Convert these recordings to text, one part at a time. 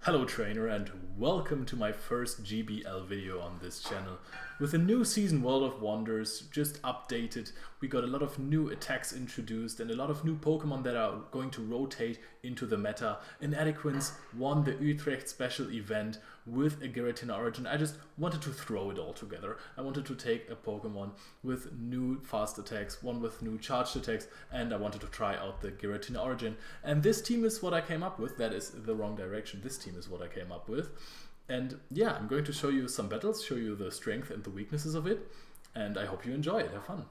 Hello trainer and welcome to my first GBL video on this channel. With a new season World of Wonders just updated, we got a lot of new attacks introduced and a lot of new Pokemon that are going to rotate into the meta. Inadequance won the Utrecht special event with a Giratina origin. I just wanted to throw it all together. I wanted to take a Pokemon with new fast attacks, one with new charged attacks, and I wanted to try out the Giratina origin. And this team is what I came up with. That is the wrong direction. This team is what I came up with. And yeah, I'm going to show you some battles, show you the strength and the weaknesses of it, and I hope you enjoy it. Have fun.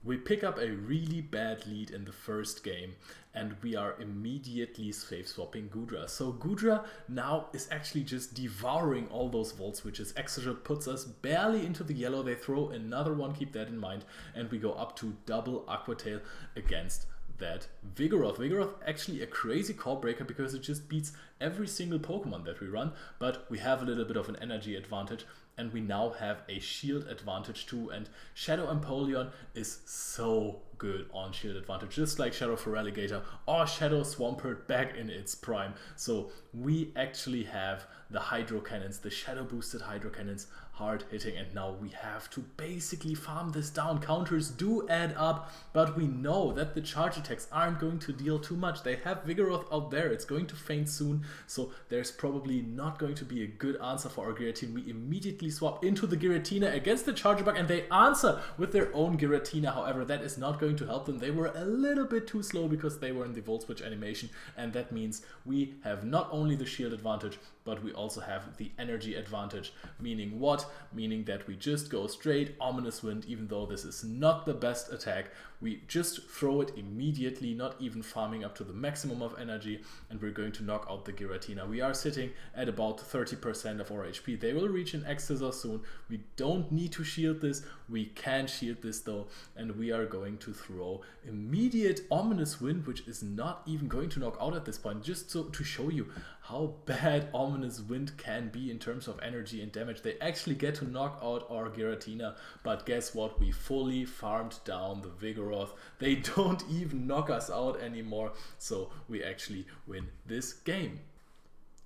We pick up a really bad lead in the first game and we are immediately safe swapping Goodra. So Goodra now is actually just devouring all those Volt Switches. Exeter puts us barely into the yellow. They throw another one, keep that in mind, and we go up to double Aqua Tail against that Vigoroth. Vigoroth actually a crazy call breaker because it just beats every single Pokemon that we run, but we have a little bit of an energy advantage and we now have a shield advantage too, and Shadow Empoleon is so good on shield advantage, just like Shadow Feraligatr or Shadow Swampert back in its prime. So we actually have the Hydro Cannons, the Shadow boosted Hydro Cannons, hard hitting, and now we have to basically farm this down. Counters do add up, but we know that the charge attacks aren't going to deal too much. They have Vigoroth out there, it's going to faint soon, so there's probably not going to be a good answer for our Giratina. We immediately swap into the Giratina against the Charjabug and they answer with their own Giratina. However, that is not going to help them. They were a little bit too slow because they were in the Volt Switch animation, and that means we have not only the shield advantage, but we also have the energy advantage. Meaning what? Meaning that we just go straight Ominous Wind. Even though this is not the best attack, we just throw it immediately, not even farming up to the maximum of energy, and we're going to knock out the Giratina. We are sitting at about 30% of our HP. They will reach an Exeter soon. We don't need to shield this. We can shield this though, and we are going to throw immediate Ominous Wind, which is not even going to knock out at this point, just so to show you how bad Ominous Wind can be in terms of energy and damage. They actually get to knock out our Giratina, but guess what? We fully farmed down the Vigoroth. They don't even knock us out anymore, so we actually win this game.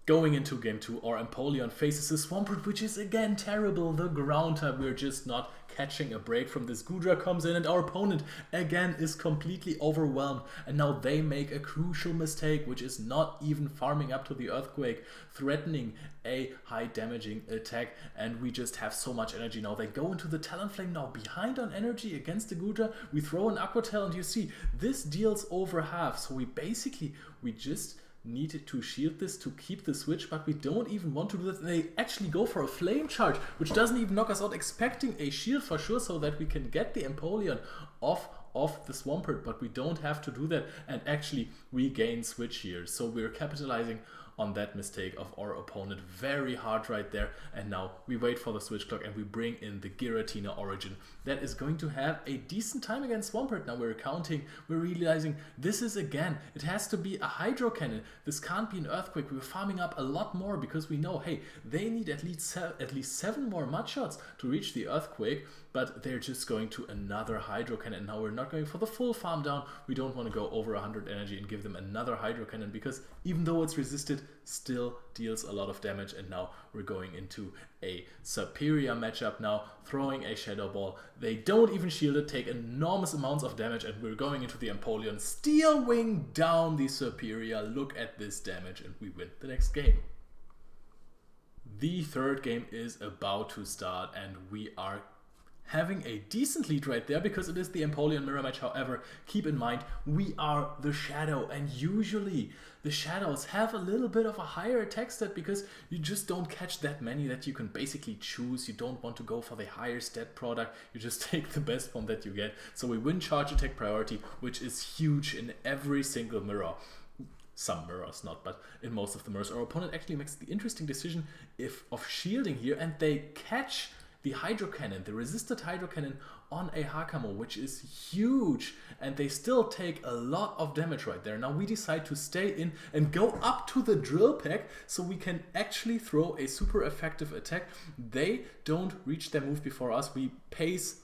Going into game 2, our Empoleon faces a Swampert, which is again terrible. The ground type, we're just not catching a break from this. Goodra comes in and our opponent again is completely overwhelmed, and now they make a crucial mistake, which is not even farming up to the Earthquake, threatening a high damaging attack, and we just have so much energy now. They go into the Talonflame now, behind on energy against the Goodra. We throw an Aqua Tail and you see this deals over half, so we just needed to shield this to keep the switch, but we don't even want to do that. They actually go for a flame charge, which doesn't even knock us out, expecting a shield for sure so that we can get the Empoleon off the Swampert, but we don't have to do that, and actually we gain switch here. So we're capitalizing on that mistake of our opponent very hard right there, and now we wait for the switch clock and we bring in the Giratina origin that is going to have a decent time against Swampert. Now we're counting, we're realizing this is again, it has to be a Hydro Cannon. This can't be an Earthquake. We're farming up a lot more because we know, hey, they need at least 7 more mud shots to reach the Earthquake, but they're just going to another Hydro Cannon. Now we're not going for the full farm down. We don't want to go over 100 energy and give them another Hydro Cannon because even though it's resisted, still deals a lot of damage. And now we're going into a superior matchup now, throwing a Shadow Ball. They don't even shield it, take enormous amounts of damage, and we're going into the Empoleon, Steel Wing down the superior. Look at this damage, and we win the next game. The third game is about to start, and we are having a decent lead right there because it is the Empoleon mirror match. However, keep in mind, we are the Shadow, and usually the Shadows have a little bit of a higher attack stat because you just don't catch that many that you can basically choose. You don't want to go for the higher stat product, you just take the best one that you get. So we win charge attack priority, which is huge in every single mirror. Some mirrors not, but in most of the mirrors. Our opponent actually makes the interesting decision of shielding here, and they catch the Hydro Cannon, the resisted Hydro Cannon on a Hakamo, which is huge, and they still take a lot of damage right there. Now we decide to stay in and go up to the Drill Peck so we can actually throw a super effective attack. They don't reach their move before us. We pace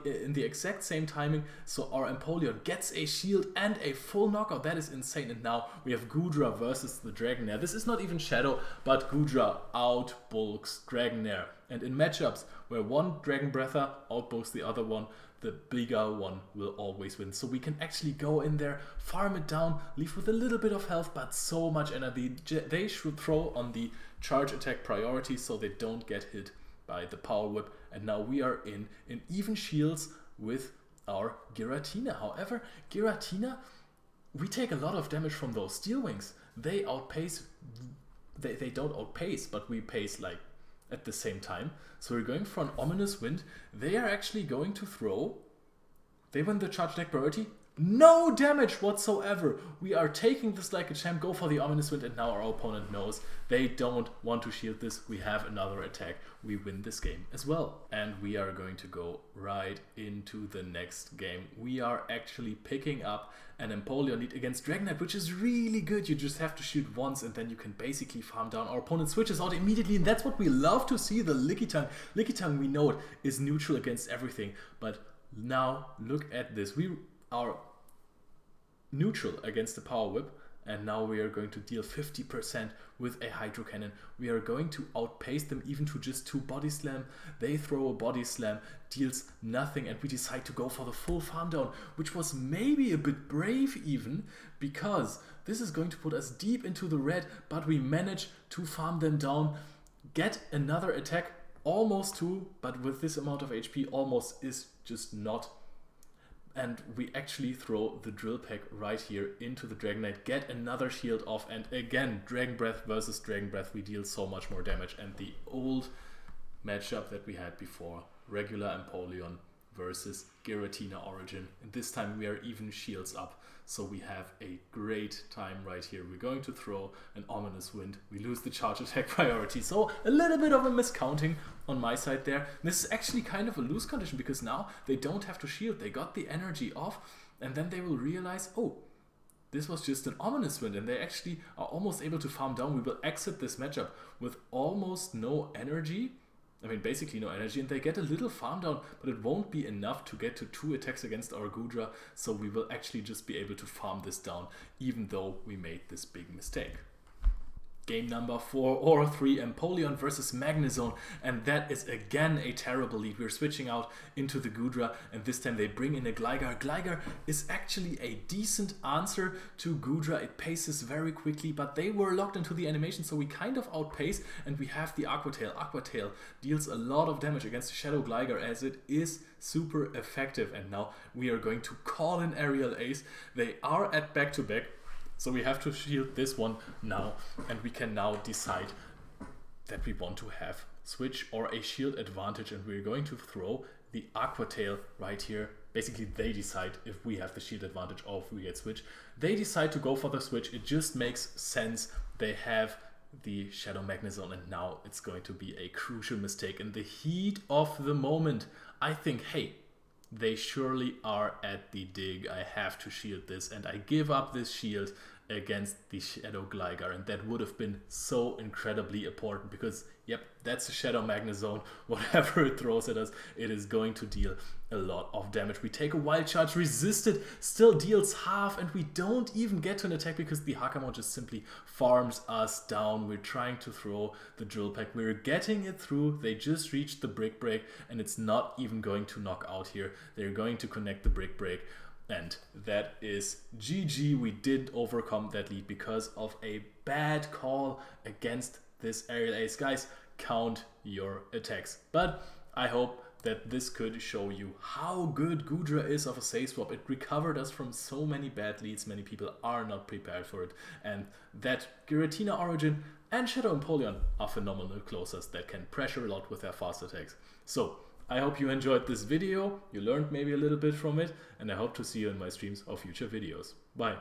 in the exact same timing, so our Empoleon gets a shield and a full knockout. That is insane. And now we have Goodra versus the Dragonair. This is not even Shadow, but Goodra outbulks Dragonair. And in matchups where one Dragon Breather outbulks the other one, the bigger one will always win. So we can actually go in there, farm it down, leave with a little bit of health, but so much energy. They should throw on the charge attack priority so they don't get hit by the Power Whip. And now we are in even shields with our Giratina. However, Giratina, we take a lot of damage from those Steel Wings. They outpace, they don't outpace, but we pace like at the same time. So we're going for an Ominous Wind. They are actually going to throw, they win the charge attack priority, no damage whatsoever. We are taking this like a champ, go for the Ominous Wind, and now our opponent knows they don't want to shield this. We have another attack. We win this game as well. And we are going to go right into the next game. We are actually picking up an Empoleon lead against Dragonite, which is really good. You just have to shoot once and then you can basically farm down. Our opponent switches out immediately, and that's what we love to see, the Lickitung. Lickitung, we know it is neutral against everything, but now look at this. We are neutral against the Power Whip, and now we are going to deal 50% with a Hydro Cannon. We are going to outpace them even to just 2 Body Slam. They throw a Body Slam, deals nothing, and we decide to go for the full farm down, which was maybe a bit brave even, because this is going to put us deep into the red, but we manage to farm them down, get another attack, almost 2, but with this amount of HP, almost is just not. And we actually throw the Drill Peck right here into the Dragonite, get another shield off, and again, Dragon Breath versus Dragon Breath, we deal so much more damage. And the old matchup that we had before, regular Empoleon versus Giratina Origin, and this time we are even shields up, so we have a great time right here. We're going to throw an Ominous Wind. We lose the charge attack priority, so a little bit of a miscounting on my side there. This is actually kind of a lose condition, because now they don't have to shield. They got the energy off, and then they will realize, oh, this was just an Ominous Wind, and they actually are almost able to farm down. We will exit this matchup with almost no energy. I mean, basically no energy, and they get a little farm down, but it won't be enough to get to 2 attacks against our Goodra, so we will actually just be able to farm this down, even though we made this big mistake. Game number 4 or 3, Empoleon versus Magnezone, and that is again a terrible lead. We're switching out into the Goodra, and this time they bring in a Gligar. Gligar is actually a decent answer to Goodra. It paces very quickly, but they were locked into the animation, so we kind of outpace, and we have the Aqua Tail. Aqua Tail deals a lot of damage against Shadow Gligar, as it is super effective, and now we are going to call an Aerial Ace. They are at back-to-back, so we have to shield this one now, and we can now decide that we want to have switch or a shield advantage, and we're going to throw the Aqua Tail right here. Basically, they decide if we have the shield advantage or if we get switch. They decide to go for the switch. It just makes sense. They have the Shadow Magnezone, and now it's going to be a crucial mistake. In the heat of the moment, I think, hey, they surely are at the dig. I have to shield this, and I give up this shield against the Shadow Gligar, and that would have been so incredibly important, because yep, that's a Shadow Magnezone. Whatever it throws at us, it is going to deal a lot of damage. We take a Wild Charge, resisted, still deals half, and we don't even get to an attack because the Hakamo just simply farms us down. We're trying to throw the Drill Peck. We're getting it through. They just reached the Brick Break, and it's not even going to knock out here. They're going to connect the Brick Break. And that is GG. We did overcome that lead because of a bad call against this Aerial Ace. Guys, count your attacks. But I hope that this could show you how good Goodra is of a SafeSwap. It recovered us from so many bad leads. Many people are not prepared for it. And that Giratina Origin and Shadow Empoleon are phenomenal closers that can pressure a lot with their fast attacks. So I hope you enjoyed this video, you learned maybe a little bit from it, and I hope to see you in my streams or future videos. Bye!